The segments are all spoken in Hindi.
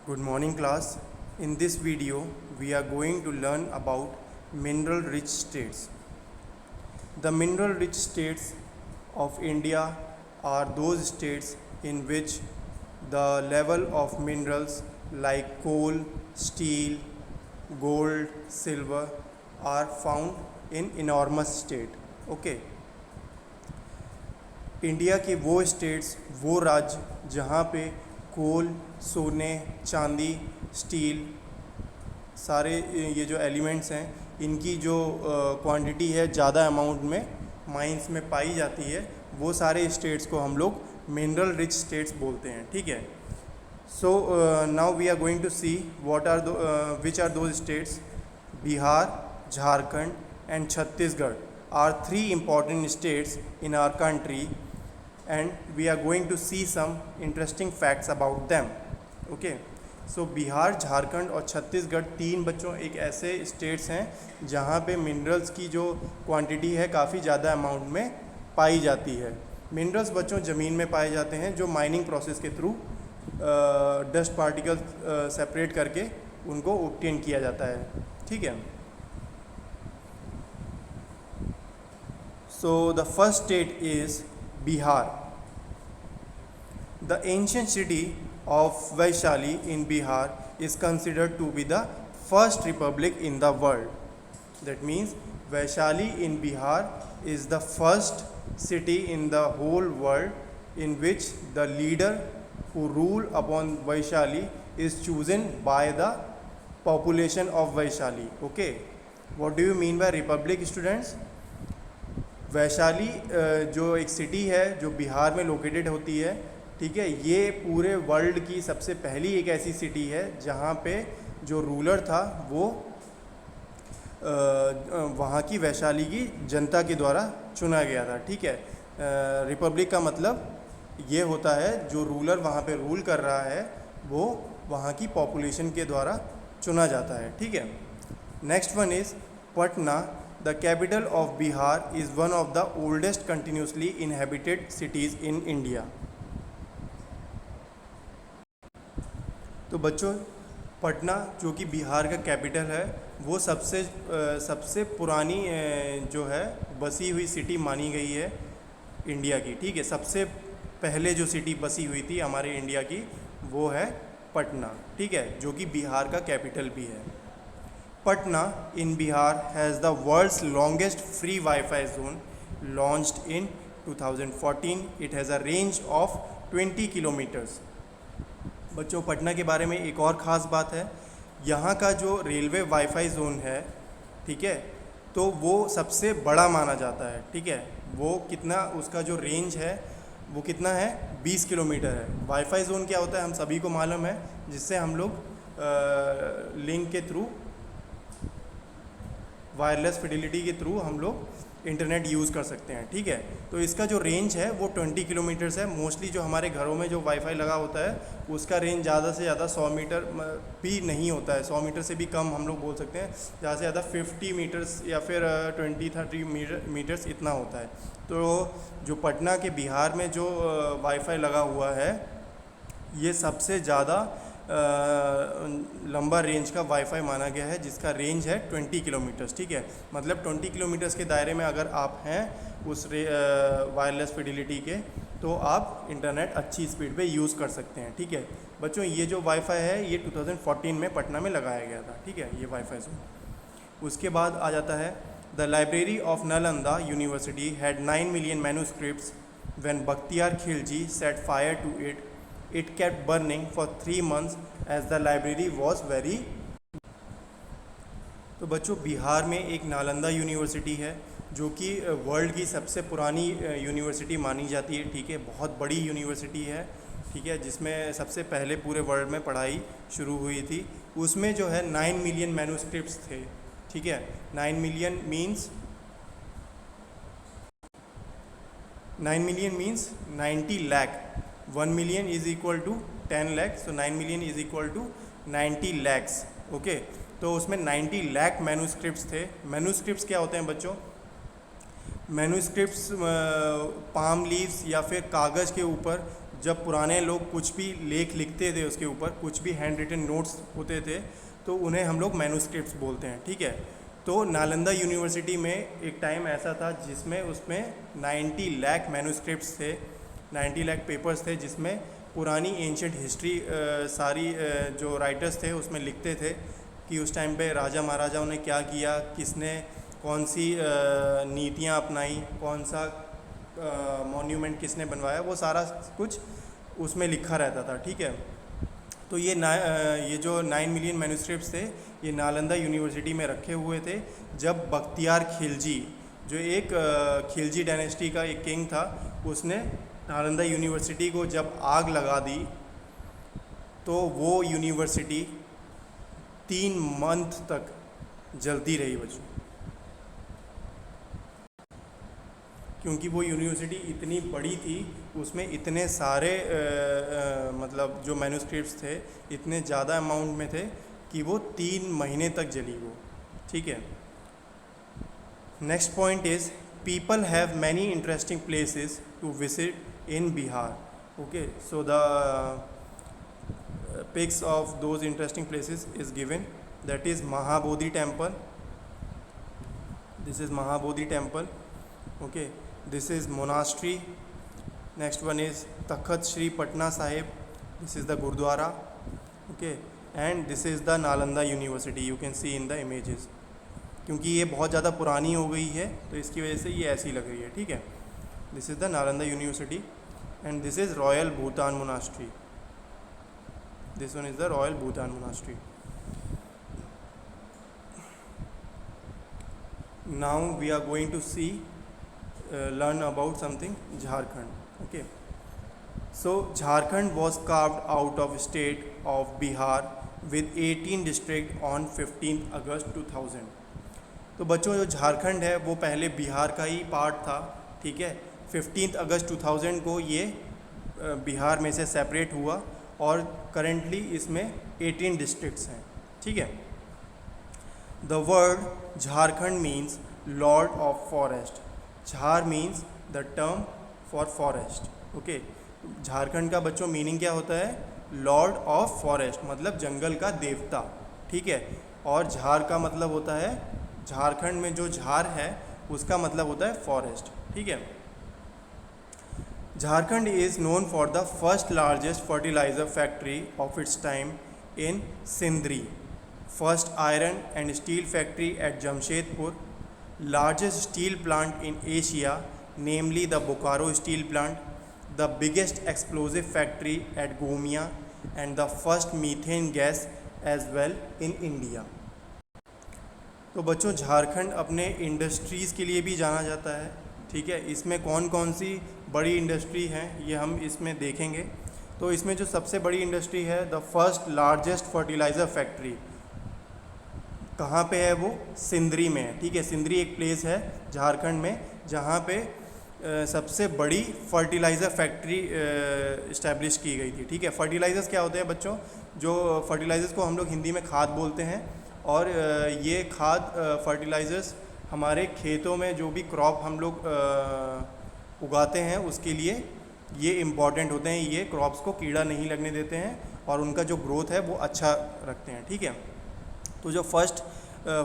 Good morning class. In this video we are going to learn about mineral rich states. The mineral rich states of India are those states in which the level of minerals like coal, steel, gold, silver are found in enormous state. Okay. India के वो स्टेट्स, वो राज्य जहाँ पे कोल, सोने, चांदी, स्टील, सारे ये जो एलिमेंट्स हैं इनकी जो क्वांटिटी है ज़्यादा अमाउंट में माइंस में पाई जाती है, वो सारे स्टेट्स को हम लोग मिनरल रिच स्टेट्स बोलते हैं. ठीक है. So now we are going to see what are which are those states. Bihar, Jharkhand and Chhattisgarh are three important states in our country and we are going to see some interesting facts about them. Okay. So Bihar, Jharkhand और छत्तीसगढ़ तीन बच्चों एक ऐसे स्टेट्स हैं जहाँ पे मिनरल्स की जो क्वांटिटी है काफ़ी ज़्यादा अमाउंट में पाई जाती है. मिनरल्स बच्चों ज़मीन में पाए जाते हैं जो माइनिंग प्रोसेस के थ्रू डस्ट पार्टिकल्स सेपरेट करके उनको ऑब्टेन किया जाता है. ठीक है. So the first state is Bihar. The ancient city of Vaishali in Bihar is considered to be the first republic in the world. That means Vaishali in Bihar is the first city in the whole world in which the leader who rule upon Vaishali is chosen by the population of Vaishali. Okay. What do you mean by republic, students? Vaishali जो एक सिटी है जो बिहार में लोकेटेड होती है, ठीक है, ये पूरे वर्ल्ड की सबसे पहली एक ऐसी सिटी है जहाँ पे जो रूलर था वो वहाँ की वैशाली की जनता के द्वारा चुना गया था. ठीक है. रिपब्लिक का मतलब ये होता है जो रूलर वहाँ पे रूल कर रहा है वो वहाँ की पॉपुलेशन के द्वारा चुना जाता है. ठीक है. Next one is Patna. The capital of Bihar is one of the oldest continuously inhabited cities in India. तो बच्चों पटना जो कि बिहार का कैपिटल है वो सबसे पुरानी जो है बसी हुई सिटी मानी गई है इंडिया की. ठीक है. सबसे पहले जो सिटी बसी हुई थी हमारे इंडिया की वो है पटना. ठीक है. जो कि बिहार का कैपिटल भी है. Patna in Bihar has the world's longest free Wi-Fi zone launched in 2014. It has a range of 20 kilometers. बच्चों पटना के बारे में एक और ख़ास बात है, यहाँ का जो रेलवे वाईफाई जोन है, ठीक है, तो वो सबसे बड़ा माना जाता है. ठीक है. वो कितना उसका जो रेंज है वो कितना है 20 किलोमीटर है. वाईफाई जोन क्या होता है हम सभी को मालूम है, जिससे हम लोग लिंक के थ्रू वायरलेस फिडिलिटी के थ्रू हम लोग इंटरनेट यूज़ कर सकते हैं. ठीक है. तो इसका जो रेंज है वो 20 किलोमीटर्स है. मोस्टली जो हमारे घरों में जो वाईफाई लगा होता है उसका रेंज ज़्यादा से ज़्यादा 100 मीटर भी नहीं होता है. 100 मीटर से भी कम हम लोग बोल सकते हैं. ज़्यादा से ज़्यादा 50 मीटर्स या फिर 20-30 मीटर्स इतना होता है. तो जो पटना के बिहार में जो वाईफाई लगा हुआ है ये सबसे ज़्यादा लंबा रेंज का वाईफाई माना गया है, जिसका रेंज है 20 किलोमीटर्स. ठीक है. मतलब 20 किलोमीटर्स के दायरे में अगर आप हैं उस वायरलेस फिडिलिटी के तो आप इंटरनेट अच्छी स्पीड पे यूज़ कर सकते हैं. ठीक है. बच्चों ये जो वाईफाई है ये 2014 में पटना में लगाया गया था. ठीक है. ये वाईफाई जोन. उसके बाद आ जाता है the library of Nalanda university had 9 million manuscripts when Bakhtiyar Khilji set fire to it. It kept burning for 3 months as the library was very. तो बच्चों बिहार में एक नालंदा यूनिवर्सिटी है जो कि वर्ल्ड की सबसे पुरानी यूनिवर्सिटी मानी जाती है. ठीक है. बहुत बड़ी यूनिवर्सिटी है. ठीक है. जिसमें सबसे पहले पूरे वर्ल्ड में पढ़ाई शुरू हुई थी. उसमें जो है 9 मिलियन मैन्यूस्क्रिप्ट्स थे. ठीक है. 9 million means 90 lakh. 1 million is equal to 10 lakhs, so 9 million is equal to 90 lakhs. Okay. तो उसमें 90 लाख मैन्यूस्क्रिप्ट्स थे. मैन्यूस्क्रिप्ट्स क्या होते हैं बच्चों? मैन्यूस्क्रिप्ट्स पाम लीव्स या फिर कागज़ के ऊपर जब पुराने लोग कुछ भी लेख लिखते थे उसके ऊपर, कुछ भी हैंड रिटन नोट्स होते थे, तो उन्हें हम लोग मैन्युस्क्रिप्ट्स बोलते हैं, ठीक है। तो नालंदा यूनिवर्सिटी में एक टाइम ऐसा था जिसमें उसमें 90 लाख मैन्युस्क्रिप्ट्स थे, 90 लाख पेपर्स थे, जिसमें पुरानी एंशंट हिस्ट्री सारी जो राइटर्स थे उसमें लिखते थे कि उस टाइम पे राजा महाराजाओं ने क्या किया, किसने कौन सी नीतियाँ अपनाई, कौन सा मॉन्यूमेंट किसने बनवाया, वो सारा कुछ उसमें लिखा रहता था, ठीक है। तो ये जो 9 मिलियन मैन्युस्क्रिप्ट्स थे, ये नालंदा यूनिवर्सिटी में रखे हुए थे। जब बख्तियार खिलजी, जो एक खिलजी डायनेस्टी का एक किंग था, उसने नालंदा यूनिवर्सिटी को जब आग लगा दी, तो वो यूनिवर्सिटी 3 मंथ तक जलती रही बच्चों, क्योंकि वो यूनिवर्सिटी इतनी बड़ी थी, उसमें इतने सारे मतलब जो मैन्युस्क्रिप्ट्स थे इतने ज़्यादा अमाउंट में थे कि वो 3 महीने तक जली वो, ठीक है। Next point is people have many interesting places to visit in Bihar. Okay, so the pics of those interesting places is given, that is Mahabodhi temple. This is Mahabodhi temple. Okay, this is monastery. Next one is Takhat Shri Patna Sahib. This is the Gurdwara. Okay, and this is the Nalanda University. You can see in the images. क्योंकि ये बहुत ज़्यादा पुरानी हो गई है तो इसकी वजह से ये ऐसी लग रही है, ठीक है। This is the Nalanda university and this is royal Bhutan monastery. This one is the Royal Bhutan Monastery. Now we are going to see, learn about something Jharkhand. Okay. So Jharkhand was carved out of state of Bihar with 18 district on 15th August 2000. तो बच्चों जो झारखंड है वो पहले बिहार का ही पार्ट था, ठीक है। 15 अगस्त 2000 को ये बिहार में से सेपरेट हुआ और करेंटली इसमें 18 डिस्ट्रिक्ट्स हैं, ठीक है। The word Jharkhand means lord of forest. Jhar means the term for forest. Okay, Jharkhand का बच्चों मीनिंग क्या होता है? लॉर्ड ऑफ फॉरेस्ट, मतलब जंगल का देवता, ठीक है। और झार का मतलब होता है, झारखंड में जो झार है उसका मतलब होता है फॉरेस्ट, ठीक है। Jharkhand is known for the first largest fertilizer factory of its time in Sindri, first iron and steel factory at Jamshedpur, largest steel plant in Asia, namely the Bokaro steel plant, the biggest explosive factory at Gomia, and the first methane gas as well in India. तो बच्चों झारखंड अपने इंडस्ट्रीज़ के लिए भी जाना जाता है, ठीक है। इसमें कौन कौन सी बड़ी इंडस्ट्री हैं ये हम इसमें देखेंगे। तो इसमें जो सबसे बड़ी इंडस्ट्री है, the first largest fertiliser factory, कहाँ पे है वो? सिंदरी में है, ठीक है। सिंदरी एक प्लेस है झारखंड में जहाँ पे सबसे बड़ी फर्टिलाइज़र फैक्ट्री इस्टेब्लिश की गई थी, ठीक है। फर्टिलाइज़र्स क्या होते हैं बच्चों? जो फर्टिलाइज़र्स को हम लोग हिंदी में खाद बोलते हैं, और ये खाद फर्टिलाइज़र्स हमारे खेतों में जो भी क्रॉप हम लोग उगाते हैं उसके लिए ये इम्पॉर्टेंट होते हैं। ये क्रॉप्स को कीड़ा नहीं लगने देते हैं और उनका जो ग्रोथ है वो अच्छा रखते हैं, ठीक है। तो जो फर्स्ट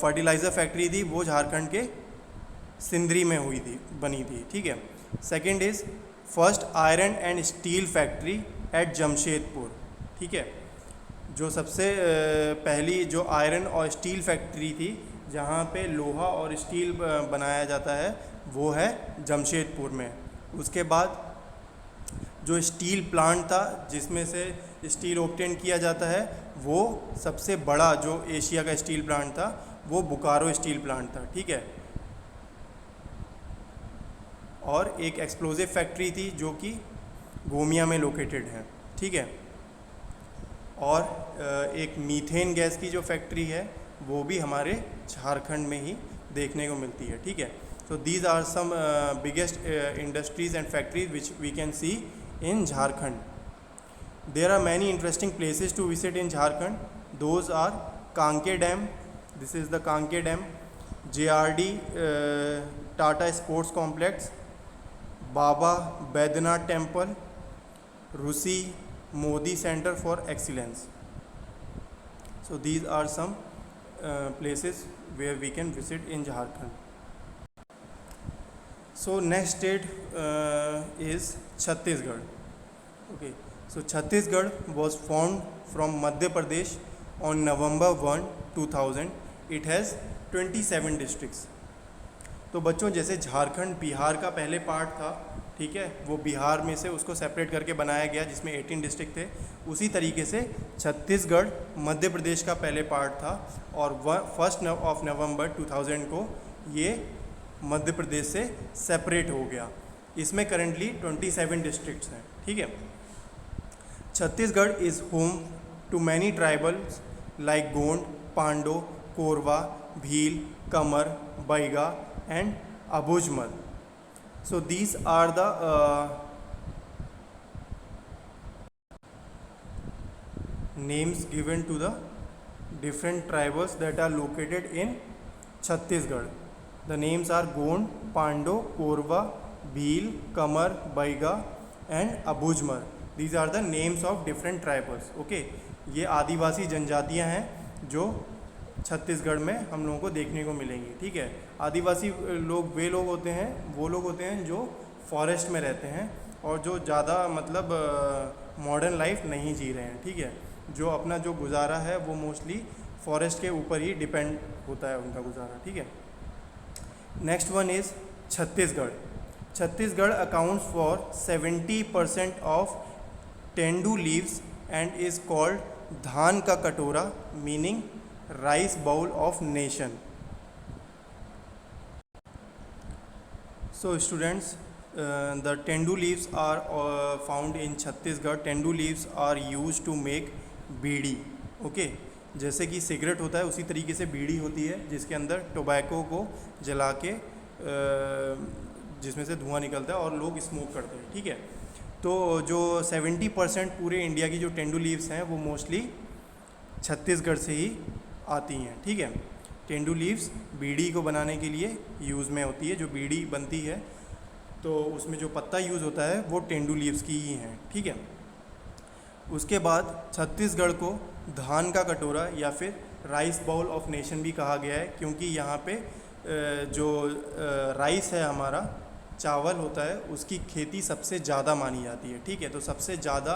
फर्टिलाइज़र फैक्ट्री थी वो झारखंड के सिंदरी में हुई थी, बनी थी, ठीक है। Second is first iron and steel factory eight Jamshedpur, ठीक है। जो सबसे पहली जो आयरन और स्टील फैक्ट्री थी जहाँ पे लोहा और स्टील बनाया जाता है वो है जमशेदपुर में। उसके बाद जो स्टील प्लांट था जिसमें से स्टील ऑब्टेन किया जाता है, वो सबसे बड़ा जो एशिया का स्टील प्लांट था वो बोकारो स्टील प्लांट था, ठीक है। और एक एक्सप्लोजिव फैक्ट्री थी जो कि गोमिया में लोकेटेड है, ठीक है। और एक मीथेन गैस की जो फैक्ट्री है वो भी हमारे झारखंड में ही देखने को मिलती है, ठीक है। So these are some biggest industries and factories which we can see in Jharkhand. There are many interesting places to visit in Jharkhand. Those are Kanke Dam. This is the Kanke Dam. JRD Tata Sports Complex. Baba Baidhanath Temple. Rusi Modi Center for Excellence. So these are some places where we can visit in Jharkhand. So next state is Chhattisgarh. Okay, so Chhattisgarh was formed from Madhya Pradesh on November 1, 2000. It has 27 districts. तो बच्चों जैसे झारखंड बिहार का पहले पार्ट था, ठीक है, वो बिहार में से उसको सेपरेट करके बनाया गया जिसमें 18 डिस्ट्रिक्ट थे, उसी तरीके से छत्तीसगढ़ मध्य प्रदेश का पहले पार्ट था और 1 नवंबर 2000 को ये मध्य प्रदेश से सेपरेट हो गया। इसमें करेंटली 27 डिस्ट्रिक्ट्स हैं, ठीक है। Chhattisgarh is home to many tribals like Gond, Pando, Korwa, Bhil, Kamar, Baiga and Abujmar. So these are the names given to the different tribes that are located in Chhattisgarh. The names are Gond, Pando, Korva, Bhil, Kamar, Baiga and Abujmar. These are the names of different tribes. Okay, ये आदिवासी जनजातियां हैं जो छत्तीसगढ़ में हम लोगों को देखने को मिलेंगी, ठीक है। आदिवासी लोग वे लोग होते हैं, वो लोग होते हैं जो फॉरेस्ट में रहते हैं और जो ज़्यादा मतलब मॉडर्न लाइफ नहीं जी रहे हैं, ठीक है। जो अपना जो गुजारा है वो मोस्टली फॉरेस्ट के ऊपर ही डिपेंड होता है उनका गुजारा, ठीक है। Next one is Chhattisgarh. Chhattisgarh accounts for 70% of tendu leaves and is called dhan ka katora, meaning rice bowl of nation. So students, the tendu leaves are found in Chhattisgarh. Tendu leaves are used to make bidi. Okay, जैसे कि सिगरेट होता है उसी तरीके से बीड़ी होती है जिसके अंदर टोबैको को जला के जिसमें से धुआं निकलता है और लोग स्मोक करते हैं, ठीक है। तो जो 70% पूरे इंडिया की जो टेंडू लीव्स हैं वो मोस्टली छत्तीसगढ़ से ही आती हैं, ठीक है। टेंडू लीव्स बीड़ी को बनाने के लिए यूज़ में होती है, जो बीड़ी बनती है तो उसमें जो पत्ता यूज़ होता है वो टेंडू लीव्स की ही हैं, ठीक है। उसके बाद छत्तीसगढ़ को धान का कटोरा या फिर राइस बाउल ऑफ नेशन भी कहा गया है, क्योंकि यहाँ पे जो राइस है हमारा चावल होता है उसकी खेती सबसे ज़्यादा मानी जाती है, ठीक है। तो सबसे ज़्यादा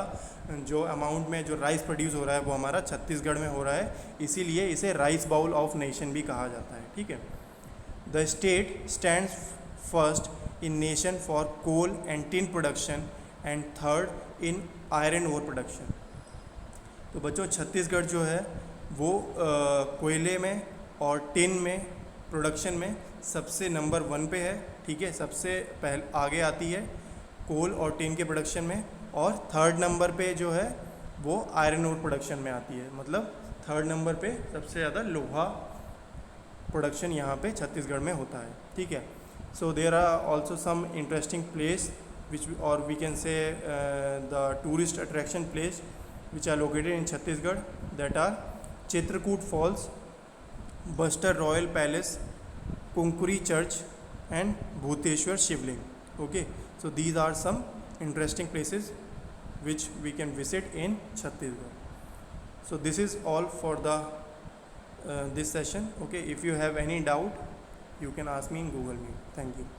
जो अमाउंट में जो राइस प्रोड्यूस हो रहा है वो हमारा छत्तीसगढ़ में हो रहा है, इसीलिए इसे राइस बाउल ऑफ नेशन भी कहा जाता है, ठीक है। The state stands first in nation for coal and tin production and third in iron ore production. तो बच्चों छत्तीसगढ़ जो है वो कोयले में और टिन में प्रोडक्शन में सबसे नंबर 1 पे है, ठीक है। सबसे पहले आगे आती है कोल और टिन के प्रोडक्शन में, और थर्ड नंबर पे जो है वो आयरन ओर प्रोडक्शन में आती है, मतलब थर्ड नंबर पे सबसे ज़्यादा लोहा प्रोडक्शन यहाँ पे छत्तीसगढ़ में होता है, ठीक है। So there are also some interesting place which or we can say the tourist attraction place which are located in Chhattisgarh, that are Chitrakoot Falls, Buster Royal Palace, Kunkuri Church and Bhuteshwar Shivling. Okay, so these are some interesting places which we can visit in Chhattisgarh. So this is all for the this session. Okay, if you have any doubt you can ask me in Google Meet. Thank you.